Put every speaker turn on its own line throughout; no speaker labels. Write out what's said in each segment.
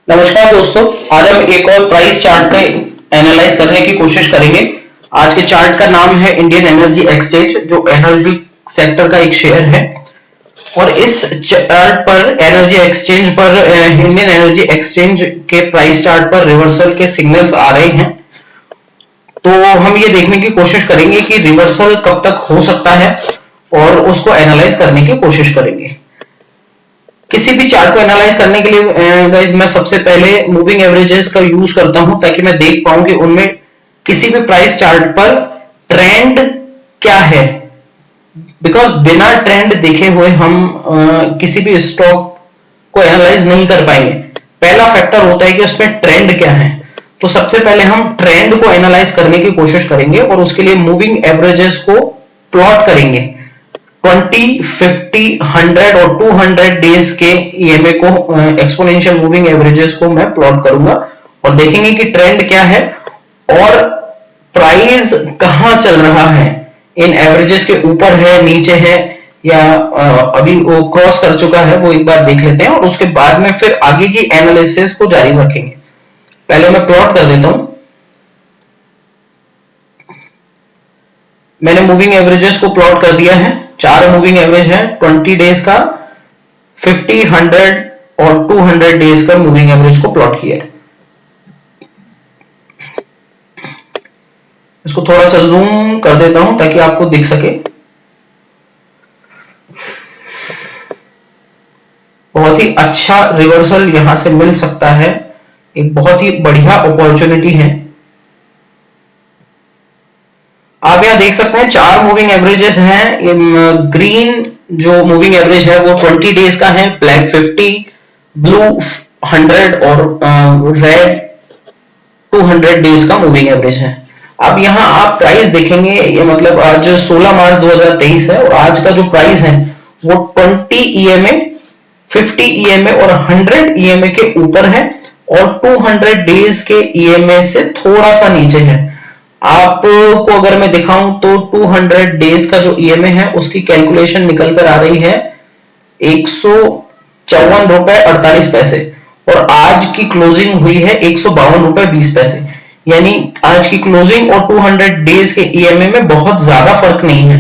नमस्कार दोस्तों। आज हम एक और प्राइस चार्ट का एनालाइज करने की कोशिश करेंगे। आज के चार्ट का नाम है इंडियन एनर्जी एक्सचेंज, जो एनर्जी सेक्टर का एक शेयर है। और इस चार्ट पर एनर्जी एक्सचेंज पर इंडियन एनर्जी एक्सचेंज के प्राइस चार्ट पर रिवर्सल के सिग्नल्स आ रहे हैं। तो हम ये देखने की कोशिश करेंगे कि रिवर्सल कब तक हो सकता है और उसको एनालाइज करने की कोशिश करेंगे। किसी भी चार्ट को एनालाइज करने के लिए गाइस मैं सबसे पहले मूविंग एवरेजेस का यूज करता हूं, ताकि मैं देख पाऊं कि उनमें किसी भी प्राइस चार्ट पर ट्रेंड क्या है। बिकॉज बिना ट्रेंड देखे हुए हम किसी भी स्टॉक को एनालाइज नहीं कर पाएंगे। पहला फैक्टर होता है कि उसमें ट्रेंड क्या है। तो सबसे पहले हम ट्रेंड को एनालाइज करने की कोशिश करेंगे और उसके लिए मूविंग एवरेजेस को प्लॉट करेंगे। 20, 50, 100 और 200 डेज के ईएमए को, एक्सपोनेंशियल मूविंग एवरेजेस को मैं प्लॉट करूंगा और देखेंगे कि ट्रेंड क्या है और प्राइस कहां चल रहा है। इन एवरेजेस के ऊपर है, नीचे है, या अभी वो क्रॉस कर चुका है, वो एक बार देख लेते हैं और उसके बाद में फिर आगे की एनालिसिस को जारी रखेंगे। पहले मैं प्लॉट कर देता हूं। मैंने मूविंग एवरेजेस को प्लॉट कर दिया है। 4 मूविंग एवरेज है, 20 डेज का, 50, 100 और 200 डेज का मूविंग एवरेज को प्लॉट किया है। इसको थोड़ा सा जूम कर देता हूं ताकि आपको दिख सके। बहुत ही अच्छा रिवर्सल यहां से मिल सकता है, एक बहुत ही बढ़िया अपॉर्चुनिटी है। आप यहां देख सकते हैं 4 मूविंग एवरेजेस हैं। ग्रीन जो मूविंग एवरेज है वो 20 डेज का है, ब्लैक 50, ब्लू 100 और रेड 200 डेज का मूविंग एवरेज है। अब यहां आप प्राइस देखेंगे, ये मतलब आज 16 मार्च 2023 है और आज का जो प्राइस है वो 20 ईएमए, 50 ईएमए और 100 ईएमए के ऊपर है और 200 डेज के ईएमए से थोड़ा सा नीचे है। आपको अगर मैं दिखाऊं तो 200 डेज का जो ईएमए है उसकी कैलकुलेशन निकल कर आ रही है 154 रुपए 48 पैसे और आज की क्लोजिंग हुई है 152 रुपए 20 पैसे। यानी आज की क्लोजिंग और 200 डेज के ईएमए में बहुत ज्यादा फर्क नहीं है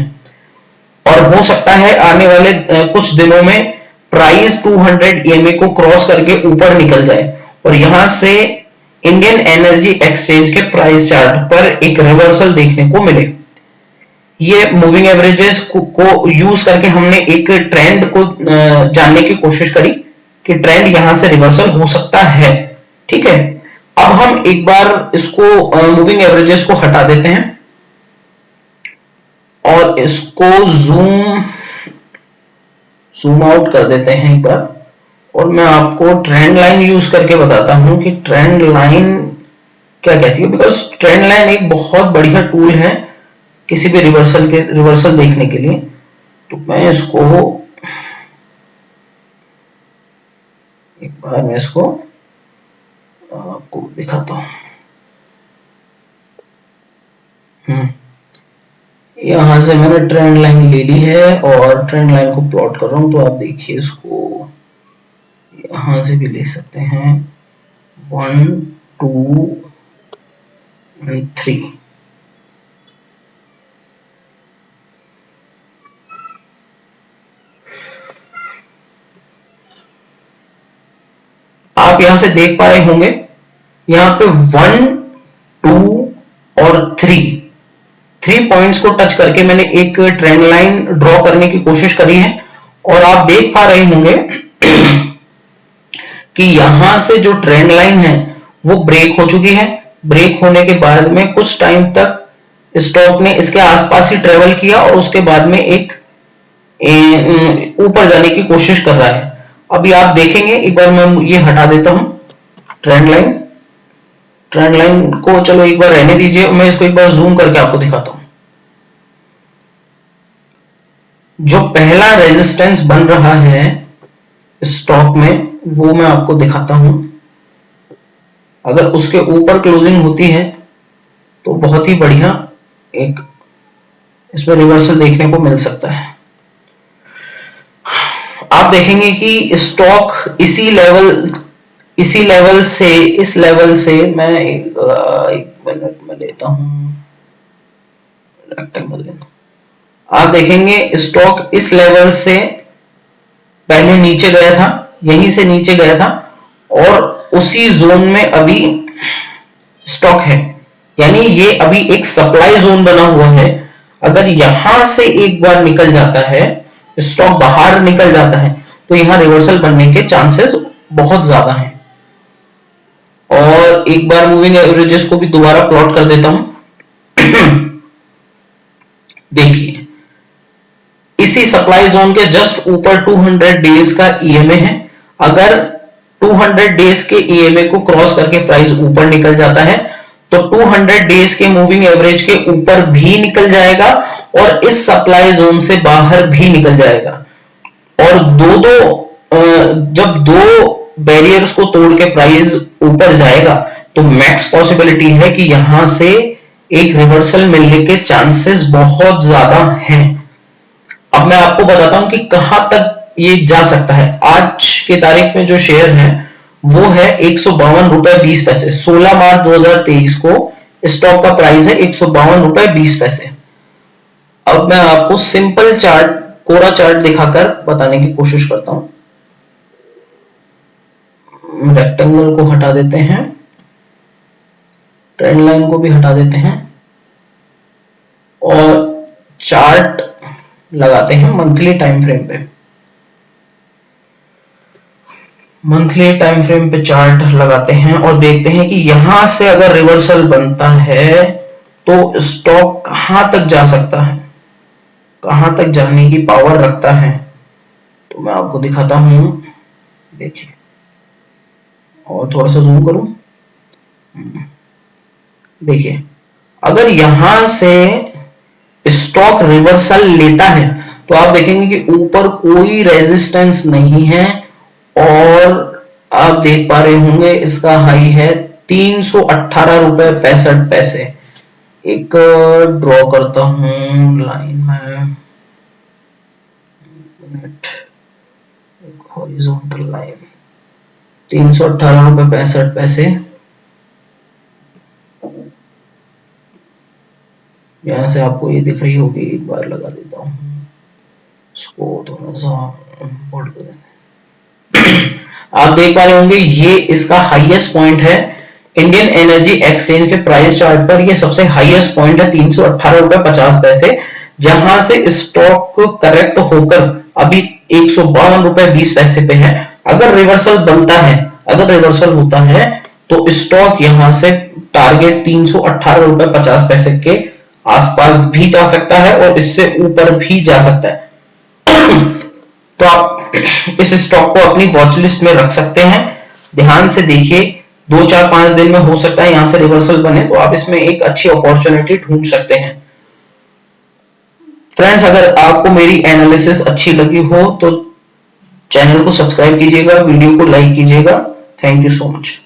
और हो सकता है आने वाले कुछ दिनों में प्राइस 200 ईएमए को क्रॉस करके ऊपर निकल जाए और यहां से इंडियन एनर्जी एक्सचेंज के प्राइस चार्ट पर एक रिवर्सल देखने को मिले। ये मूविंग एवरेजेस को यूज करके हमने एक ट्रेंड को जानने की कोशिश करी कि ट्रेंड यहां से रिवर्सल हो सकता है। ठीक है, अब हम एक बार इसको मूविंग एवरेजेस को हटा देते हैं और इसको जूम आउट कर देते हैं एक बार और मैं आपको ट्रेंड लाइन यूज करके बताता हूं कि ट्रेंड लाइन क्या कहती है। बिकॉज ट्रेंड लाइन एक बहुत बढ़िया टूल है किसी भी रिवर्सल देखने के लिए। तो मैं इसको एक बार आपको दिखाता हूं। यहां से मैंने ट्रेंड लाइन ले ली है और ट्रेंड लाइन को प्लॉट कर रहा हूं। तो आप देखिए, इसको यहां से भी ले सकते हैं, 1, 2 और 3। आप यहां से देख पा रहे होंगे, यहां पे 1, 2 और 3 पॉइंट्स को टच करके मैंने एक ट्रेंड लाइन ड्रॉ करने की कोशिश करी है और आप देख पा रहे होंगे कि यहां से जो ट्रेंड लाइन है वो ब्रेक हो चुकी है। ब्रेक होने के बाद में कुछ टाइम तक स्टॉक ने इसके आसपास ही ट्रेवल किया और उसके बाद में एक ऊपर जाने की कोशिश कर रहा है। अभी आप देखेंगे, एक बार मैं ये हटा देता हूं ट्रेंड लाइन को, चलो एक बार रहने दीजिए, मैं इसको एक बार जूम करके आपको दिखाता हूं। जो पहला रेजिस्टेंस बन रहा है स्टॉक में वो मैं आपको दिखाता हूं। अगर उसके ऊपर क्लोजिंग होती है तो बहुत ही बढ़िया एक इसमें रिवर्सल देखने को मिल सकता है। आप देखेंगे कि स्टॉक इसी लेवल इसी लेवल से, इस लेवल से मैं एक मिनट में लेता हूं, रेक्टेंगल लेता। आप देखेंगे स्टॉक इस लेवल से पहले नीचे गया था, यहीं से नीचे गया था और उसी जोन में अभी स्टॉक है, यानी ये अभी एक सप्लाई जोन बना हुआ है। अगर यहां से एक बार निकल जाता है, स्टॉक बाहर निकल जाता है, तो यहां रिवर्सल बनने के चांसेस बहुत ज्यादा हैं। और एक बार मूविंग एवरेजेस को भी दोबारा प्लॉट कर देता हूं। देखिए इसी सप्लाई जोन के जस्ट ऊपर 200 डेज का ईएमए है। अगर 200 डेज के ईएमए को क्रॉस करके प्राइस ऊपर निकल जाता है तो 200 डेज के मूविंग एवरेज के ऊपर भी निकल जाएगा और इस सप्लाई जोन से बाहर भी निकल जाएगा। और जब दो बैरियर्स को तोड़ के प्राइस ऊपर जाएगा तो मैक्स पॉसिबिलिटी है कि यहां से एक रिवर्सल मिलने के चांसेस बहुत ज्यादा हैं। अब मैं आपको बताता हूं कि कहां तक ये जा सकता है। आज के तारीख में जो शेयर है वो है 152 रुपए 20 पैसे। 16 मार्च 2023 को स्टॉक का प्राइस है 152 रुपए 20 पैसे। अब मैं आपको सिंपल चार्ट, कोरा चार्ट दिखाकर बताने की कोशिश करता हूं। रेक्टेंगल को हटा देते हैं, ट्रेंड लाइन को भी हटा देते हैं और चार्ट लगाते हैं मंथली टाइम फ्रेम पे। मंथली टाइम फ्रेम पे चार्ट लगाते हैं और देखते हैं कि यहां से अगर रिवर्सल बनता है तो स्टॉक कहां तक जा सकता है, कहां तक जाने की पावर रखता है। तो मैं आपको दिखाता हूं, देखिए और थोड़ा सा जूम करूं। देखिए अगर यहां से स्टॉक रिवर्सल लेता है तो आप देखेंगे कि ऊपर कोई रेजिस्टेंस नहीं है और आप देख पा रहे होंगे इसका हाई है 318 रुपए 65 पैसे। एक ड्रॉ करता हूं लाइन में, एक हॉरिजॉन्टल लाइन, 318 रुपए 65 पैसे। यहां से आपको ये दिख रही होगी, एक बार लगा देता हूं इसको थोड़ा सा बोल्ड कर देते। आप देख पा रहे होंगे ये इसका हाईएस्ट पॉइंट है इंडियन एनर्जी एक्सचेंज के प्राइस चार्ट पर। ये सबसे हाईएस्ट पॉइंट है 318 रुपए 50 पैसे, जहां से स्टॉक करेक्ट होकर अभी 152 रुपए 20 पैसे पे है। अगर रिवर्सल बनता है, अगर रिवर्सल होता है तो स्टॉक यहां से टारगेट 318 रुपए 50 पैसे के आसपास भी जा सकता है और इससे ऊपर भी जा सकता है। तो आप इस स्टॉक को अपनी वॉच लिस्ट में रख सकते हैं। ध्यान से देखिए, 2, 4, 5 दिन में हो सकता है यहां से रिवर्सल बने तो आप इसमें एक अच्छी अपॉर्चुनिटी ढूंढ सकते हैं। फ्रेंड्स, अगर आपको मेरी एनालिसिस अच्छी लगी हो तो चैनल को सब्सक्राइब कीजिएगा, वीडियो को लाइक कीजिएगा। Thank you so much.